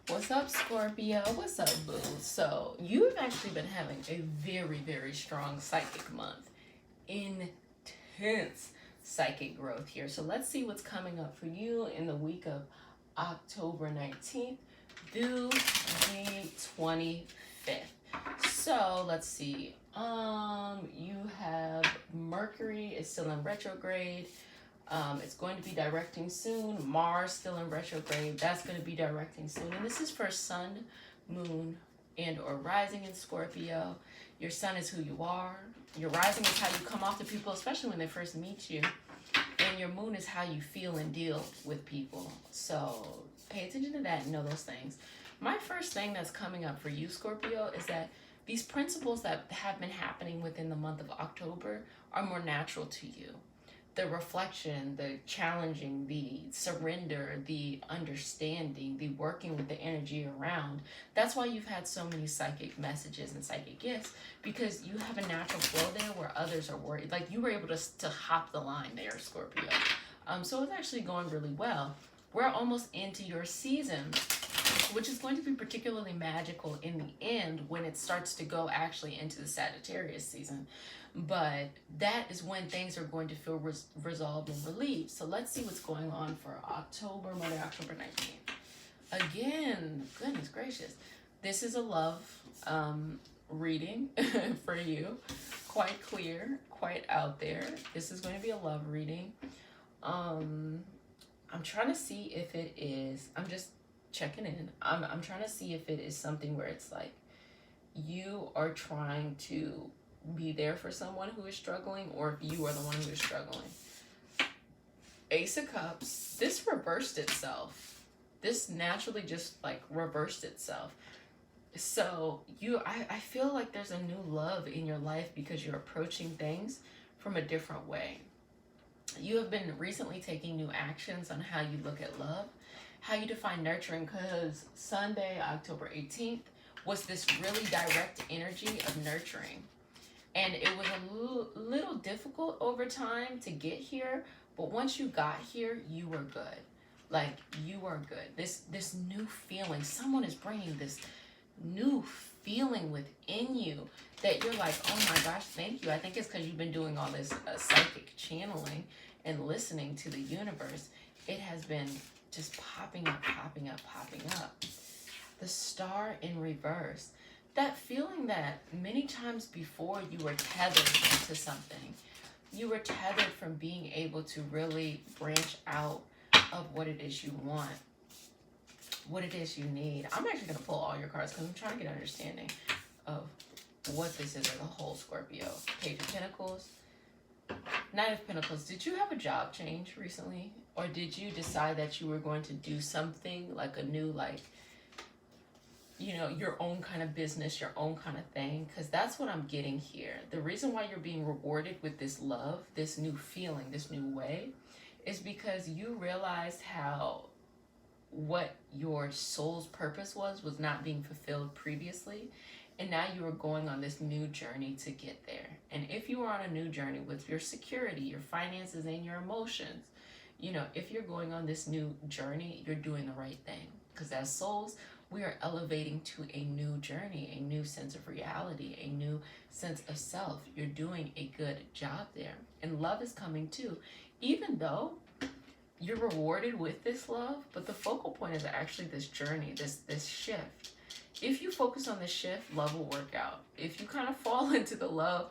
What's up, Scorpio? What's up, boo? So, you've actually been having a very, very strong psychic month. Intense psychic growth here. So, let's see what's coming up for you in the week of October 19th through the 25th. So, let's see. You have Mercury is still in retrograde. It's going to be directing soon. Mars still in retrograde. That's going to be directing soon. And this is for Sun, Moon, and or rising in Scorpio. Your Sun is who you are. Your rising is how you come off to people, especially when they first meet you. And your Moon is how you feel and deal with people. So pay attention to that and know those things. My first thing that's coming up for you, Scorpio, is that these principles that have been happening within the month of October are more natural to you. The reflection, the challenging, the surrender, the understanding, the working with the energy around. That's why you've had so many psychic messages and psychic gifts, because you have a natural flow there where others are worried. Like you were able to hop the line there, Scorpio. So it's actually going really well. We're almost into your season, which is going to be particularly magical in the end when it starts to go actually into the Sagittarius season. But that is when things are going to feel resolved and relieved. So let's see what's going on for Monday, October 19th. Again, goodness gracious. This is a love reading for you. Quite clear, quite out there. This is going to be a love reading. I'm trying to see if it is, I'm just checking in. I'm trying to see if it is something where it's like you are trying to be there for someone who is struggling, or if you are the one who is struggling. Ace of Cups, this reversed itself. This naturally just like reversed itself. So I feel like there's a new love in your life because you're approaching things from a different way. You have been recently taking new actions on how you look at love, how you define nurturing, because Sunday, October 18th, was this really direct energy of nurturing. And it was a little difficult over time to get here, but once you got here, you were good. Like, you are good. This new feeling, someone is bringing this new feeling within you that you're like, oh my gosh, thank you. I think it's because you've been doing all this psychic channeling and listening to the universe. It has been just popping up, popping up, popping up. The Star in reverse. That feeling that many times before you were tethered to something. You were tethered from being able to really branch out of what it is you want, what it is you need. I'm actually going to pull all your cards because I'm trying to get an understanding of what this is as a whole, Scorpio. Page of Pentacles, Knight of Pentacles. Did you have a job change recently? Or did you decide that you were going to do something like a new, like, you know, your own kind of business, your own kind of thing? Because that's what I'm getting here. The reason why you're being rewarded with this love, this new feeling, this new way, is because you realized how what your soul's purpose was not being fulfilled previously. And now you are going on this new journey to get there. And if you are on a new journey with your security, your finances, and your emotions, you know, if you're going on this new journey, you're doing the right thing. Because as souls, we are elevating to a new journey, a new sense of reality, a new sense of self. You're doing a good job there. And love is coming too. Even though you're rewarded with this love, but the focal point is actually this journey, this shift. If you focus on the shift, love will work out. If you kind of fall into the love,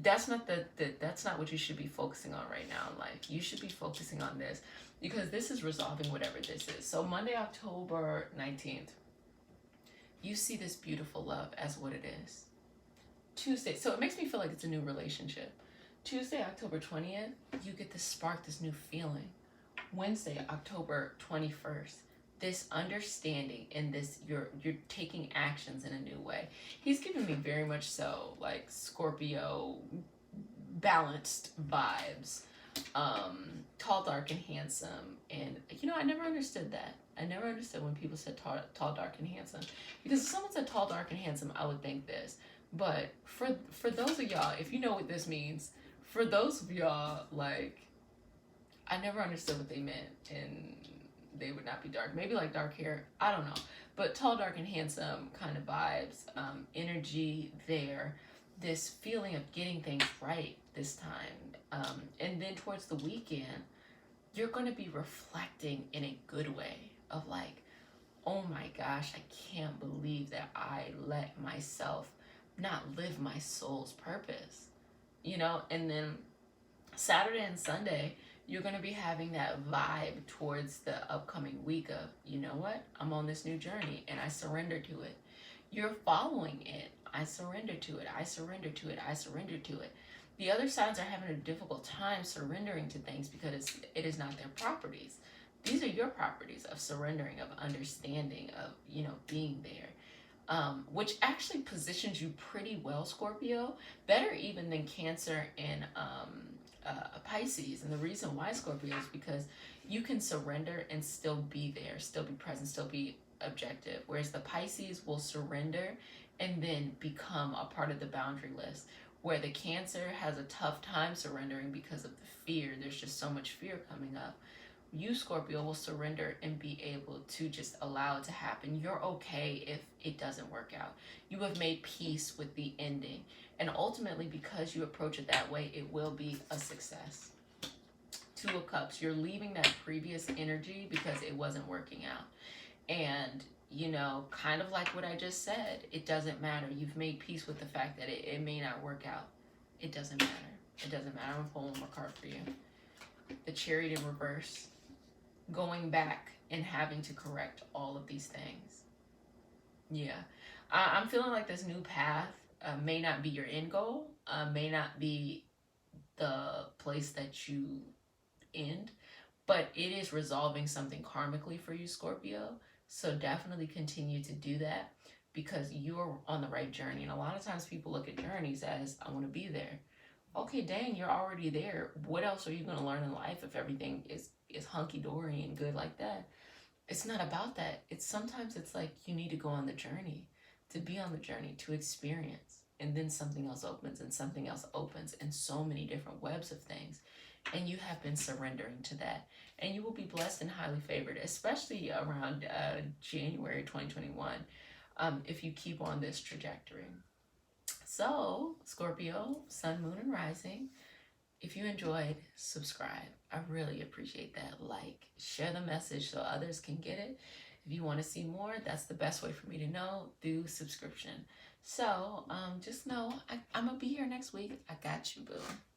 that's not that's not what you should be focusing on right now in life. You should be focusing on this because this is resolving whatever this is. So Monday, October 19th, you see this beautiful love as what it is. Tuesday, so it makes me feel like it's a new relationship. Tuesday, October 20th, you get to spark this new feeling. Wednesday, October 21st, this understanding and this you're taking actions in a new way. He's giving me very much so like Scorpio balanced vibes, tall, dark, and handsome. And you know, I never understood that. I never understood when people said tall, dark, and handsome, because if someone said tall, dark, and handsome, I would think this. But for those of y'all, if you know what this means, for those of y'all, like, I never understood what they meant. And they would not be dark. Maybe like dark hair. I don't know. But tall, dark, and handsome kind of vibes, energy there. This feeling of getting things right this time. And then towards the weekend, you're going to be reflecting in a good way of like, oh my gosh, I can't believe that I let myself not live my soul's purpose, you know? And then Saturday and Sunday, you're going to be having that vibe towards the upcoming week of, you know what? I'm on this new journey and I surrender to it. You're following it. I surrender to it. I surrender to it. I surrender to it. The other signs are having a difficult time surrendering to things because it is not their properties. These are your properties of surrendering, of understanding, of, you know, being there. Which actually positions you pretty well, Scorpio, better even than Cancer and Pisces. And the reason why, Scorpio, is because you can surrender and still be there, still be present, still be objective. Whereas the Pisces will surrender and then become a part of the boundary list. Where the Cancer has a tough time surrendering because of the fear. There's just so much fear coming up. You, Scorpio, will surrender and be able to just allow it to happen. You're okay if it doesn't work out. You have made peace with the ending. And ultimately, because you approach it that way, it will be a success. Two of Cups, you're leaving that previous energy because it wasn't working out. And, you know, kind of like what I just said, it doesn't matter. You've made peace with the fact that it may not work out. It doesn't matter. It doesn't matter. I'm going to pull one more card for you. The Chariot in reverse. Going back and having to correct all of these things. Yeah. I'm feeling like this new path may not be your end goal, may not be the place that you end, but it is resolving something karmically for you, Scorpio. So definitely continue to do that because you're on the right journey. And a lot of times people look at journeys as, I want to be there. Okay, dang, you're already there. What else are you going to learn in life if everything is hunky-dory and good like that? It's not about that. Sometimes it's like you need to go on the journey, to be on the journey, to experience. And then something else opens and something else opens and so many different webs of things. And you have been surrendering to that. And you will be blessed and highly favored, especially around January 2021, if you keep on this trajectory. So, Scorpio, Sun, Moon, and Rising, if you enjoyed, subscribe. I really appreciate that. Like, share the message so others can get it. If you want to see more, that's the best way for me to know, through subscription. So, just know, I'm going to be here next week. I got you, boo.